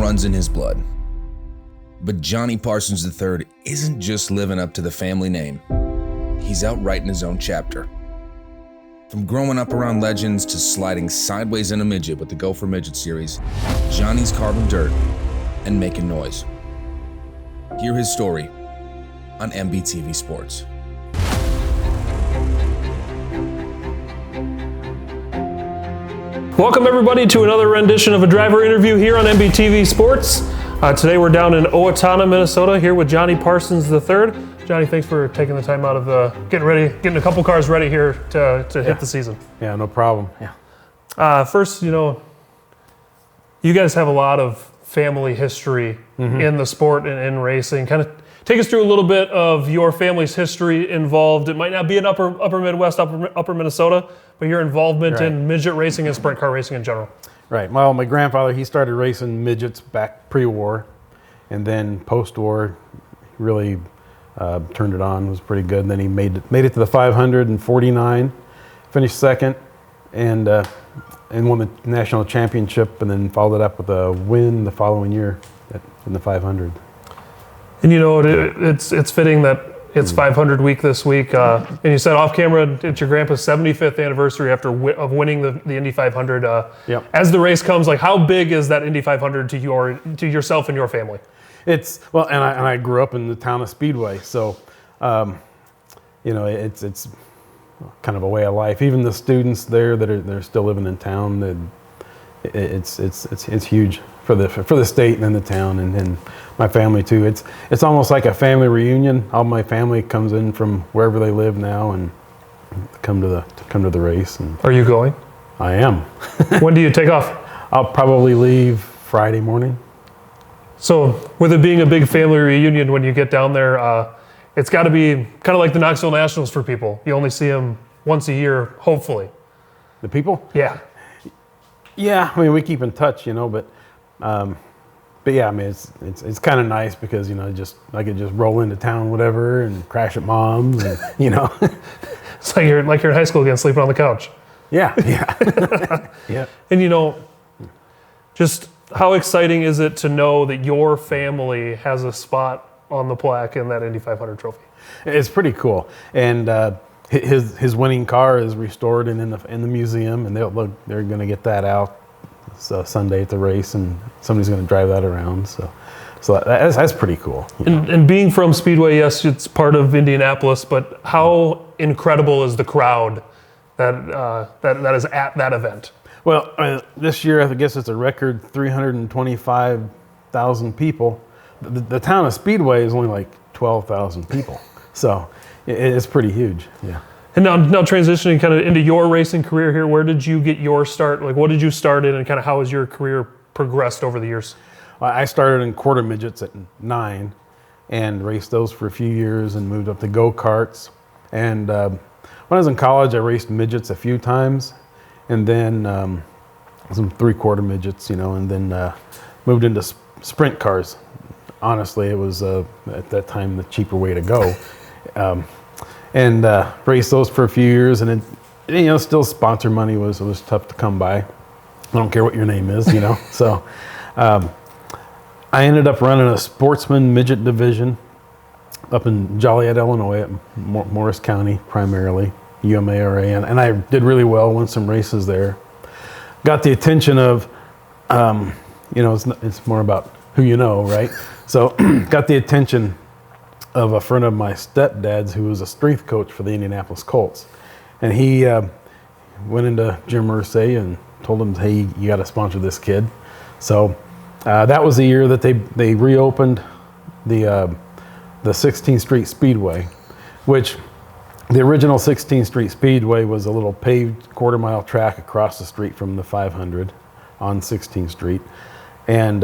runs in his blood. But Johnny Parsons III isn't just living up to the family name. He's out writing his own chapter. From growing up around legends to sliding sideways in a midget with the Gopher Midget Series, Johnny's carving dirt and making noise. Hear his story on MBTV Sports. Welcome everybody to another rendition of a driver interview here on MBTV Sports. Today we're down in Owatonna, Minnesota, here with Johnny Parsons III. Johnny, thanks for taking the time out of getting a couple cars ready here to hit the season. Yeah, no problem. Yeah. First, you guys have a lot of family history in the sport and in racing. Kind of take us through a little bit of your family's history involved. It might not be in upper Midwest, upper Minnesota, but your involvement in midget racing and sprint car racing in general. Right. Well, my grandfather, he started racing midgets back pre-war, and then post-war, really turned it on. Was pretty good. And then he made it to the 500 in '49, finished second, and won the national championship, and then followed it up with a win the following year in the 500. And it's fitting that it's 500 week this week. And you said off camera, it's your grandpa's 75th anniversary of winning the Indy 500. Yep. As the race comes, like how big is that Indy 500 to yourself and your family? And I grew up in the town of Speedway, so it's kind of a way of life. Even the students there they're still living in town, it's huge for the state and then the town and my family too. It's almost like a family reunion. All my family comes in from wherever they live now and come to the race. And are you going? I am. When do you take off? I'll probably leave Friday morning. So with it being a big family reunion, when you get down there, it's got to be kind of like the Knoxville Nationals for people. You only see them once a year, hopefully. The people? Yeah. Yeah, I mean, we keep in touch, but yeah, I mean, it's kind of nice because I could just roll into town, whatever, and crash at mom's, and It's like you're in high school again, sleeping on the couch. Yeah. Yeah. And just how exciting is it to know that your family has a spot on the plaque in that Indy 500 trophy? It's pretty cool, and his winning car is restored and in the museum, and they're going to get that out Sunday at the race, and somebody's going to drive that around. So that's pretty cool. And being from Speedway, yes, it's part of Indianapolis, but how incredible is the crowd that is at that event? Well, this year I guess it's a record 325,000 people. The town of Speedway is only like 12,000 people, so it's pretty huge. Yeah. And now transitioning kind of into your racing career here, where did you get your start? Like, what did you start in, and kind of how has your career progressed over the years? I started in quarter midgets at 9 and raced those for a few years and moved up to go-karts. And when I was in college, I raced midgets a few times, and then some 3/4 midgets, and then moved into sprint cars. Honestly, it was at that time the cheaper way to go. And raced those for a few years, and still sponsor money was tough to come by. I don't care what your name is, So I ended up running a sportsman midget division up in Joliet, Illinois, at Morris County primarily, UMARA, and I did really well, won some races there. Got the attention of, it's more about who you know, right? So got the attention of a friend of my stepdad's who was a strength coach for the Indianapolis Colts. And he went into Jim Irsay and told him, hey, you got to sponsor this kid. So that was the year that they reopened the 16th Street Speedway, which the original 16th Street Speedway was a little paved quarter-mile track across the street from the 500 on 16th Street. And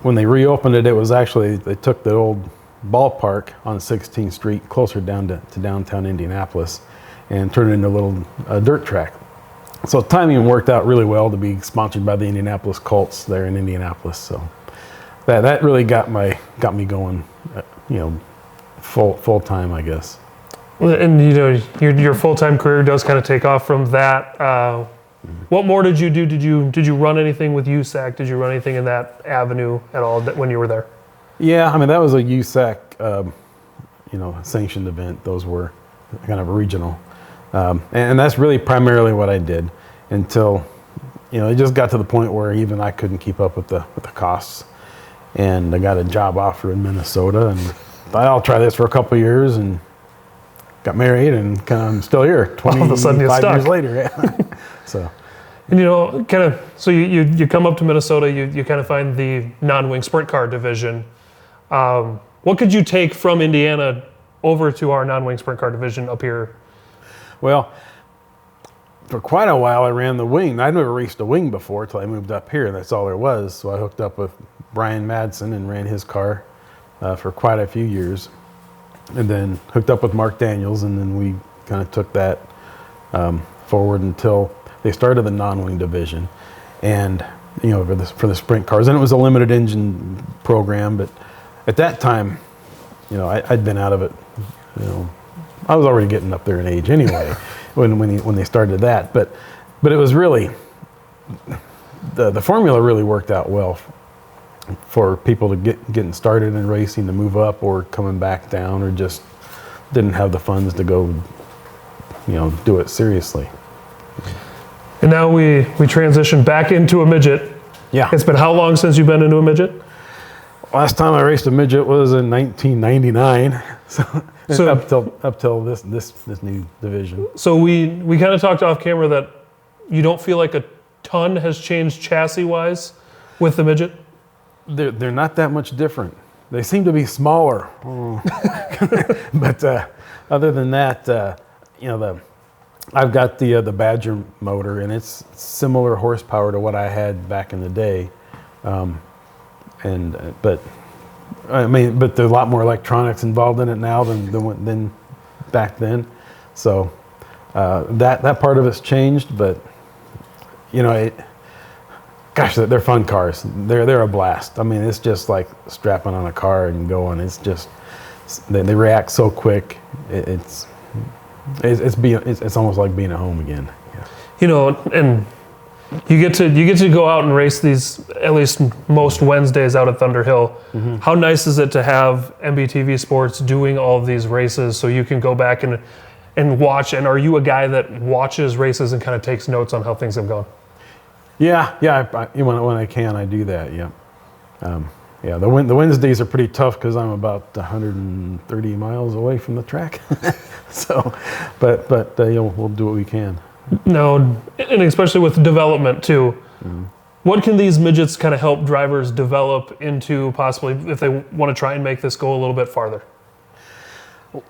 when they reopened it, it was actually, they took the old ballpark on 16th Street closer down to downtown Indianapolis and turned it into a little dirt track. So timing worked out really well to be sponsored by the Indianapolis Colts there in Indianapolis. So that really got me going, full time, I guess. And your full-time career does kind of take off from that. What more did you do? Did you run anything with USAC? Did you run anything in that avenue at all when you were there? Yeah, I mean, that was a USAC, sanctioned event. Those were kind of regional. And that's really primarily what I did until, it just got to the point where even I couldn't keep up with the costs. And I got a job offer in Minnesota, and thought I'll try this for a couple of years, and got married, and I'm still here 25 years later. Yeah. So. And so you come up to Minnesota, you kind of find the non-wing sprint car division. What could you take from Indiana over to our non-wing sprint car division up here? Well, for quite a while I ran the wing. I'd never raced a wing before until I moved up here, and that's all there was. So I hooked up with Brian Madsen and ran his car for quite a few years. And then hooked up with Mark Daniels, and then we kind of took that forward until they started the non-wing division, and for the sprint cars, and it was a limited engine program. But at that time, I'd been out of it. I was already getting up there in age anyway when they started that. But it was really the formula really worked out well for people to getting started in racing, to move up or coming back down, or just didn't have the funds to go do it seriously. And now we transition back into a midget. Yeah. It's been how long since you've been into a midget? Last time I raced a midget was in 1999. So up till this new division. So we kind of talked off camera that you don't feel like a ton has changed chassis-wise with the midget? They're not that much different. They seem to be smaller. But other than that, I've got the Badger motor, and it's similar horsepower to what I had back in the day, but there's a lot more electronics involved in it now than back then. So that part of it's changed, but they're fun cars. They're a blast. I mean, it's just like strapping on a car and going. It's just they react so quick. It's almost like being at home again. Yeah. And you get to go out and race these, at least most Wednesdays, out at Thunder Hill. Mm-hmm. How nice is it to have MBTV Sports doing all of these races so you can go back and watch? And are you a guy that watches races and kind of takes notes on how things have gone? Yeah. When I can, I do that. Yeah. The Wednesdays are pretty tough because I'm about 130 miles away from the track. So, but we'll do what we can. No, and especially with development too. Mm-hmm. What can these midgets kind of help drivers develop into, possibly, if they want to try and make this go a little bit farther?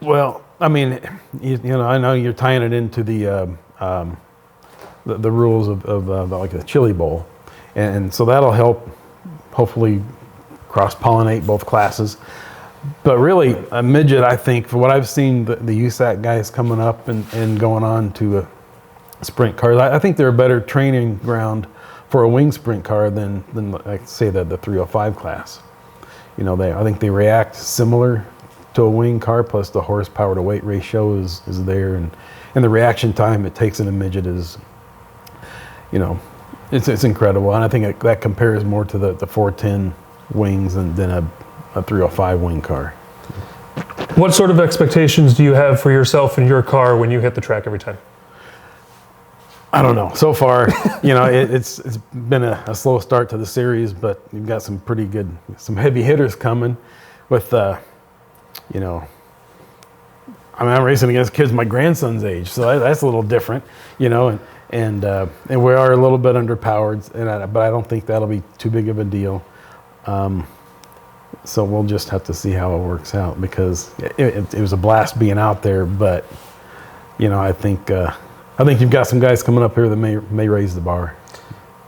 Well, I mean, I know you're tying it into the rules of like the Chili Bowl, and so that'll help hopefully cross-pollinate both classes. But really, a midget, I think, for what I've seen, the USAC guys coming up and going on to sprint cars, I think they're a better training ground for a wing sprint car than like say the 305 class. I think they react similar to a wing car, plus the horsepower to weight ratio is there, and the reaction time it takes in a midget is, it's incredible. And I think that compares more to the 410 wings than a 305 wing car. What sort of expectations do you have for yourself and your car when you hit the track every time? I don't know. So far, it's been a slow start to the series, but you've got some pretty good, some heavy hitters coming with, I'm racing against kids my grandson's age, so that's a little different, and we are a little bit underpowered, but I don't think that'll be too big of a deal. So we'll just have to see how it works out, because it was a blast being out there, but I think you've got some guys coming up here that may raise the bar.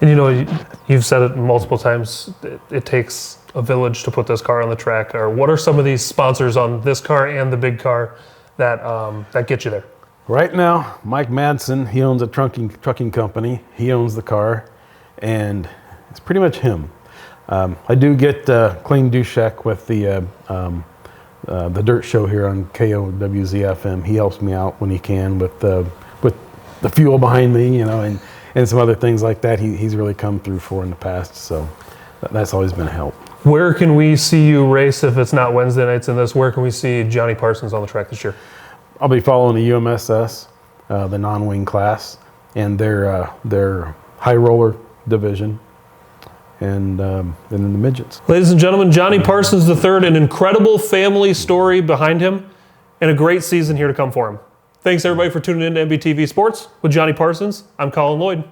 And you've said it multiple times, it takes a village to put this car on the track. Or what are some of these sponsors on this car and the big car that get you there? Right now, Mike Madsen, he owns a trucking company. He owns the car, and it's pretty much him. I do get Clayton Dushek with the dirt show here on KOWZ-FM. He helps me out when he can with the fuel behind me, and some other things like that. He's really come through for in the past, so that's always been a help. Where can we see you race if it's not Wednesday nights in this? Where can we see Johnny Parsons on the track this year? I'll be following the UMSS, the non-wing class, and their high roller division, and then the midgets. Ladies and gentlemen, Johnny Parsons III, an incredible family story behind him, and a great season here to come for him. Thanks everybody for tuning in to MBTV Sports with Johnny Parsons. I'm Colin Lloyd.